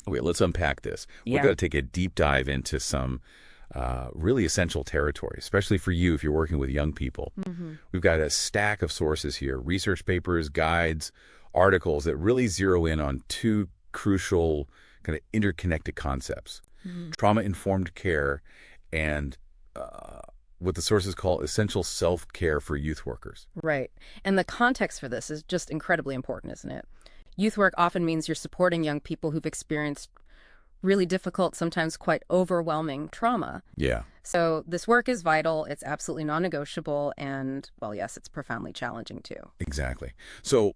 Okay, let's unpack this. We're Yeah. going to take a deep dive into some really essential territory, especially for you if you're working with young people. Hmm. We've got a stack of sources here, research papers, guides, articles that really zero in on two crucial kind of interconnected concepts, Hmm. trauma-informed care and what the sources call essential self-care for youth workers. Right. And the context for this is just incredibly important, isn't it? Youth work often means you're supporting young people who've experienced really difficult, sometimes quite overwhelming trauma. Yeah, So this work is vital, it's absolutely non-negotiable, and, well, yes, it's profoundly challenging too. exactly. So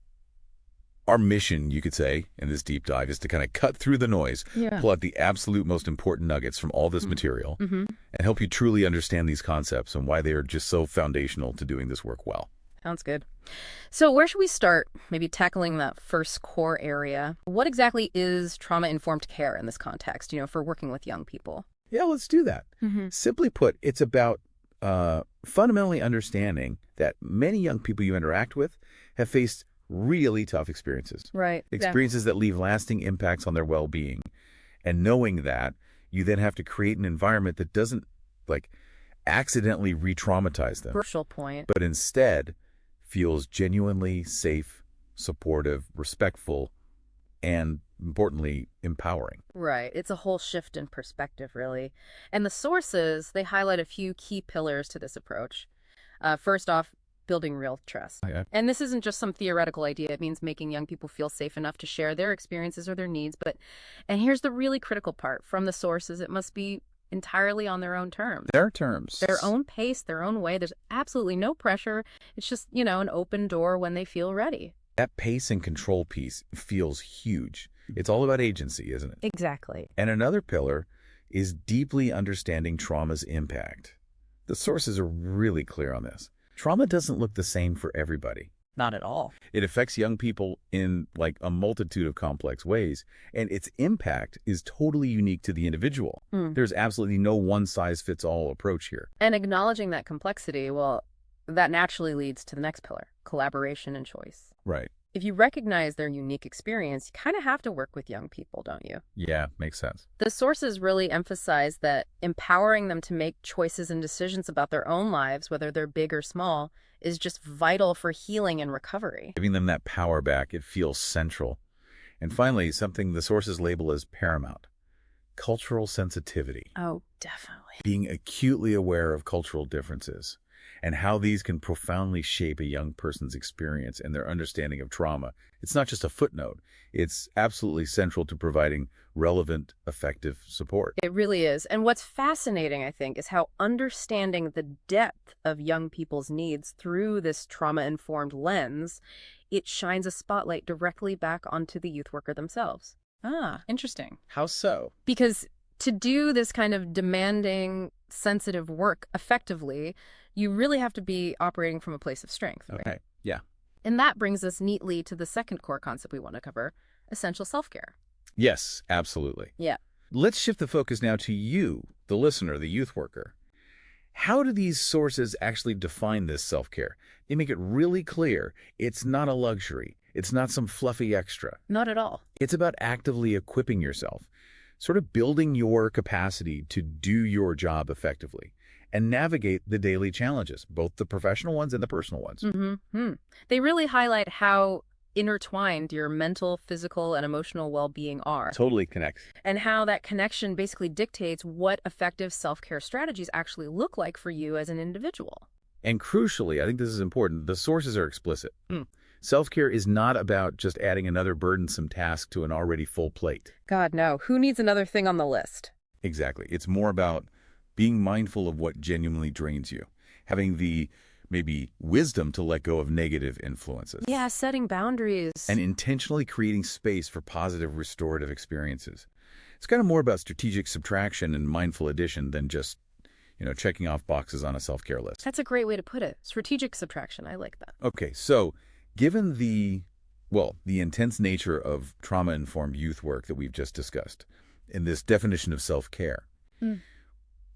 our mission, you could say, in this deep dive is to kind of cut through the noise, Yeah. pull out the absolute most important nuggets from all this material, Mm-hmm. and help you truly understand these concepts and why they are just so foundational to doing this work well. Sounds good. So where should we start? Maybe tackling that first core area. What exactly is trauma-informed care in this context, for working with young people? Yeah, let's do that. Mm-hmm. Simply put, it's about fundamentally understanding that many young people you interact with have faced really tough experiences, Right. experiences that leave lasting impacts on their well-being. And knowing that, you then have to create an environment that doesn't, like, accidentally re-traumatize them, Crucial point. but instead feels genuinely safe, supportive, respectful, and importantly, empowering. Right. It's a whole shift in perspective, really. And the sources, they highlight a few key pillars to this approach. First off, building real trust. Okay. And this isn't just some theoretical idea. It means making young people feel safe enough to share their experiences or their needs. And here's the really critical part. From the sources, it must be entirely on their own terms. Their terms. Their own pace, their own way. There's absolutely no pressure. It's just, an open door when they feel ready. That pace and control piece feels huge. It's all about agency, isn't it? Exactly. And another pillar is deeply understanding trauma's impact. The sources are really clear on this. Trauma doesn't look the same for everybody. Not at all. It affects young people in like a multitude of complex ways, and its impact is totally unique to the individual. There's absolutely no one-size-fits-all approach here. And acknowledging that complexity, well, that naturally leads to the next pillar, collaboration and choice. Right. If you recognize their unique experience, you kind of have to work with young people, don't you? Yeah, makes sense. The sources really emphasize that empowering them to make choices and decisions about their own lives, whether they're big or small, is just vital for healing and recovery. Giving them that power back, it feels central. And finally, something the sources label as paramount, cultural sensitivity. Oh, definitely. Being acutely aware of cultural differences and how these can profoundly shape a young person's experience and their understanding of trauma. It's not just a footnote. It's absolutely central to providing relevant, effective support. It really is. And what's fascinating, I think, is how understanding the depth of young people's needs through this trauma-informed lens, it shines a spotlight directly back onto the youth worker themselves. Ah, interesting. How so? Because to do this kind of demanding, sensitive work effectively, you really have to be operating from a place of strength, right? Okay, yeah. And that brings us neatly to the second core concept we want to cover, essential self-care. Yes, absolutely. Yeah. Let's shift the focus now to you, the listener, the youth worker. How do these sources actually define this self-care? They make it really clear it's not a luxury. It's not some fluffy extra. Not at all. It's about actively equipping yourself, sort of building your capacity to do your job effectively and navigate the daily challenges, both the professional ones and the personal ones. Mm-hmm. They really highlight how intertwined your mental, physical, and emotional well-being are, Totally connects. and how that connection basically dictates what effective self-care strategies actually look like for you as an individual. And crucially, I think this is important, the sources are explicit. Self-care is not about just adding another burdensome task to an already full plate. God, no. Who needs another thing on the list? Exactly. It's more about being mindful of what genuinely drains you, having the maybe wisdom to let go of negative influences, Yeah, setting boundaries. and intentionally creating space for positive restorative experiences. It's kind of more about strategic subtraction and mindful addition than just, checking off boxes on a self-care list. That's a great way to put it. Strategic subtraction. I like that. Okay, so given the intense nature of trauma-informed youth work that we've just discussed in this definition of self-care,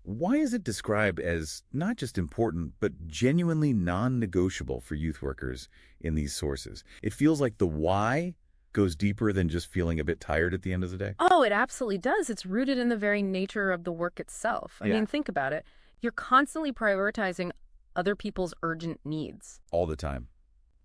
why is it described as not just important, but genuinely non-negotiable for youth workers in these sources? It feels like the why goes deeper than just feeling a bit tired at the end of the day? Oh, it absolutely does. It's rooted in the very nature of the work itself. I Yeah. mean, think about it. You're constantly prioritizing other people's urgent needs. All the time.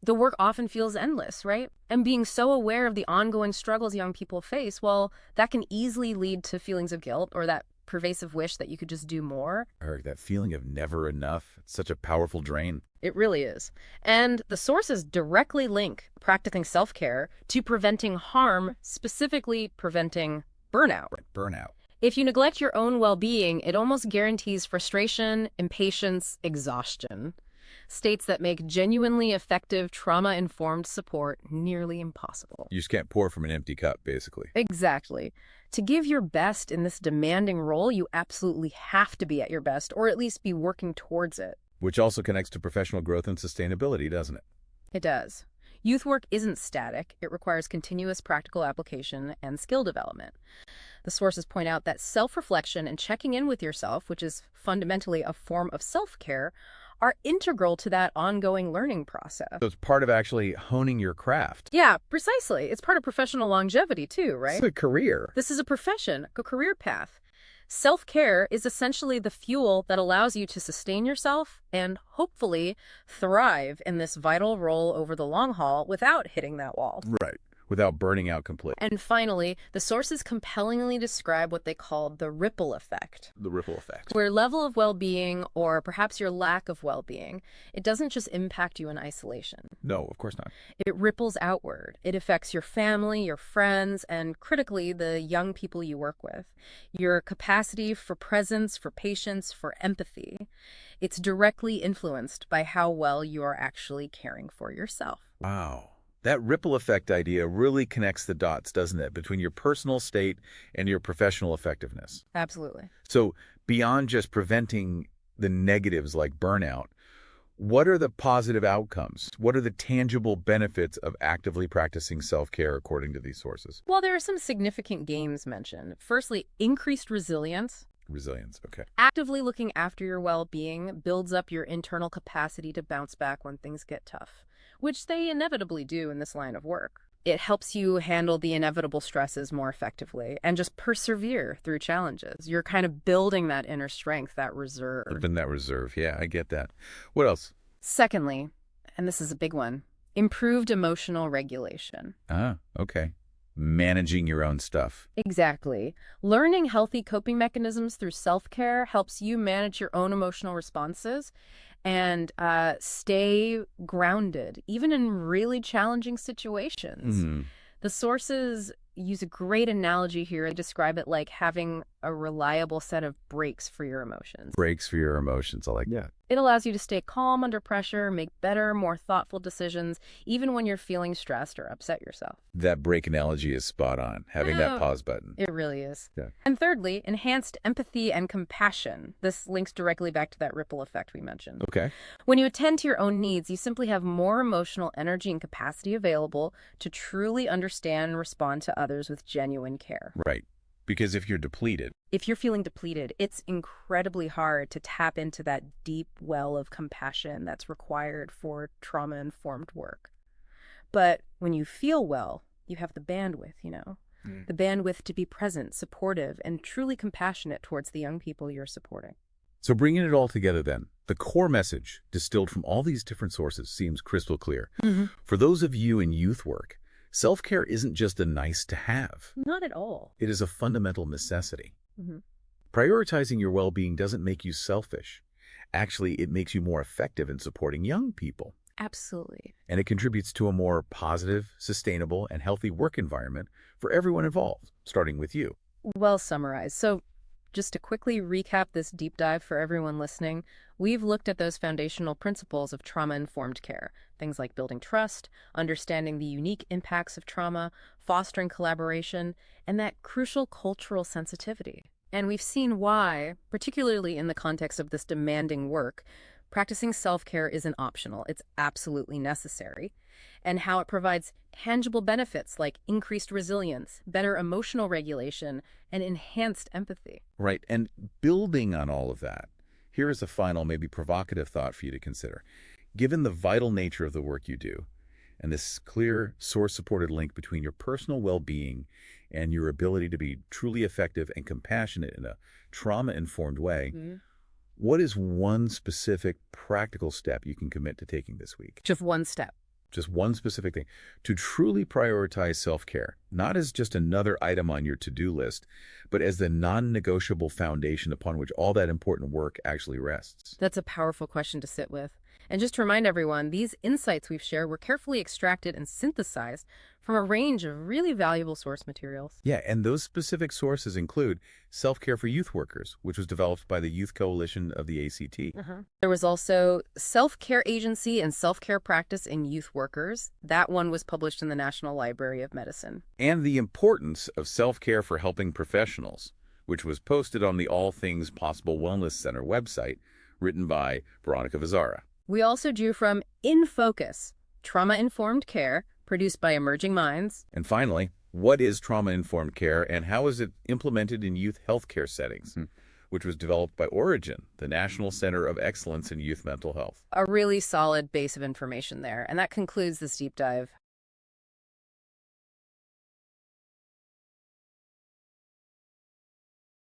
The work often feels endless, right? And being so aware of the ongoing struggles young people face, well, that can easily lead to feelings of guilt or that pervasive wish that you could just do more. Eric, that feeling of never enough, it's such a powerful drain. It really is. And the sources directly link practicing self-care to preventing harm, specifically preventing burnout. Burnout. If you neglect your own well-being, it almost guarantees frustration, impatience, exhaustion. States that make genuinely effective trauma-informed support nearly impossible. You just can't pour from an empty cup, basically. Exactly. To give your best in this demanding role, you absolutely have to be at your best, or at least be working towards it. Which also connects to professional growth and sustainability, doesn't it? It does. Youth work isn't static. It requires continuous practical application and skill development. The sources point out that self-reflection and checking in with yourself, which is fundamentally a form of self-care, are integral to that ongoing learning process. So it's part of actually honing your craft. Yeah, precisely. It's part of professional longevity too, right? It's a career. This is a profession, a career path. Self-care is essentially the fuel that allows you to sustain yourself and hopefully thrive in this vital role over the long haul without hitting that wall. Right. Without burning out completely. And finally, the sources compellingly describe what they call the ripple effect. The ripple effect. Where level of well-being, or perhaps your lack of well-being, it doesn't just impact you in isolation. No, of course not. It ripples outward. It affects your family, your friends, and critically, the young people you work with. Your capacity for presence, for patience, for empathy. It's directly influenced by how well you are actually caring for yourself. Wow. That ripple effect idea really connects the dots, doesn't it, between your personal state and your professional effectiveness. Absolutely. So beyond just preventing the negatives like burnout, what are the positive outcomes? What are the tangible benefits of actively practicing self-care according to these sources? Well, there are some significant gains mentioned. Firstly, increased resilience. Resilience, okay. Actively looking after your well-being builds up your internal capacity to bounce back when things get tough, which they inevitably do in this line of work. It helps you handle the inevitable stresses more effectively and just persevere through challenges. You're kind of building that inner strength, that reserve. Building that reserve, yeah, I get that. What else? Secondly, and this is a big one, improved emotional regulation. Ah, okay. Managing your own stuff. Exactly. Learning healthy coping mechanisms through self-care helps you manage your own emotional responses and stay grounded, even in really challenging situations. Mm-hmm. The sources use a great analogy here. They describe it like having a reliable set of brakes for your emotions. Brakes for your emotions, I like that. It allows you to stay calm under pressure, make better, more thoughtful decisions, even when you're feeling stressed or upset yourself. That brake analogy is spot on, having that pause button. It really is. Yeah. And thirdly, enhanced empathy and compassion. This links directly back to that ripple effect we mentioned. Okay. When you attend to your own needs, you simply have more emotional energy and capacity available to truly understand and respond to others with genuine care. Right. Because if you're depleted. If you're feeling depleted, it's incredibly hard to tap into that deep well of compassion that's required for trauma-informed work. But when you feel well, you have the bandwidth, the bandwidth to be present, supportive, and truly compassionate towards the young people you're supporting. So bringing it all together then, the core message distilled from all these different sources seems crystal clear. Mm-hmm. For those of you in youth work, self-care isn't just a nice to have. Not at all. It is a fundamental necessity. Mm-hmm. Prioritizing your well-being doesn't make you selfish. Actually, it makes you more effective in supporting young people. Absolutely. And it contributes to a more positive, sustainable, and healthy work environment for everyone involved, starting with you. Well summarized. So just to quickly recap this deep dive for everyone listening, we've looked at those foundational principles of trauma-informed care. Things like building trust, understanding the unique impacts of trauma, fostering collaboration, and that crucial cultural sensitivity. And we've seen why, particularly in the context of this demanding work, practicing self-care isn't optional. It's absolutely necessary. And how it provides tangible benefits like increased resilience, better emotional regulation, and enhanced empathy. Right. And building on all of that, here is a final, maybe provocative thought for you to consider. Given the vital nature of the work you do, and this clear, source-supported link between your personal well-being and your ability to be truly effective and compassionate in a trauma-informed way. Mhm. What is one specific practical step you can commit to taking this week? Just one step. Just one specific thing, to truly prioritize self-care, not as just another item on your to-do list, but as the non-negotiable foundation upon which all that important work actually rests. That's a powerful question to sit with. And just to remind everyone, these insights we've shared were carefully extracted and synthesized from a range of really valuable source materials. Yeah, and those specific sources include Self-Care for Youth Workers, which was developed by the Youth Coalition of the ACT. There was also Self-Care Agency and Self-Care Practice in Youth Workers. That one was published in the National Library of Medicine. And The Importance of Self-Care for Helping Professionals, which was posted on the All Things Possible Wellness Center website, written by Veronica Vizara. We also drew from In Focus, Trauma-Informed Care, produced by Emerging Minds. And finally, what is trauma-informed care and how is it implemented in youth healthcare settings, which was developed by Origin, the National Center of Excellence in Youth Mental Health. A really solid base of information there. And that concludes this deep dive.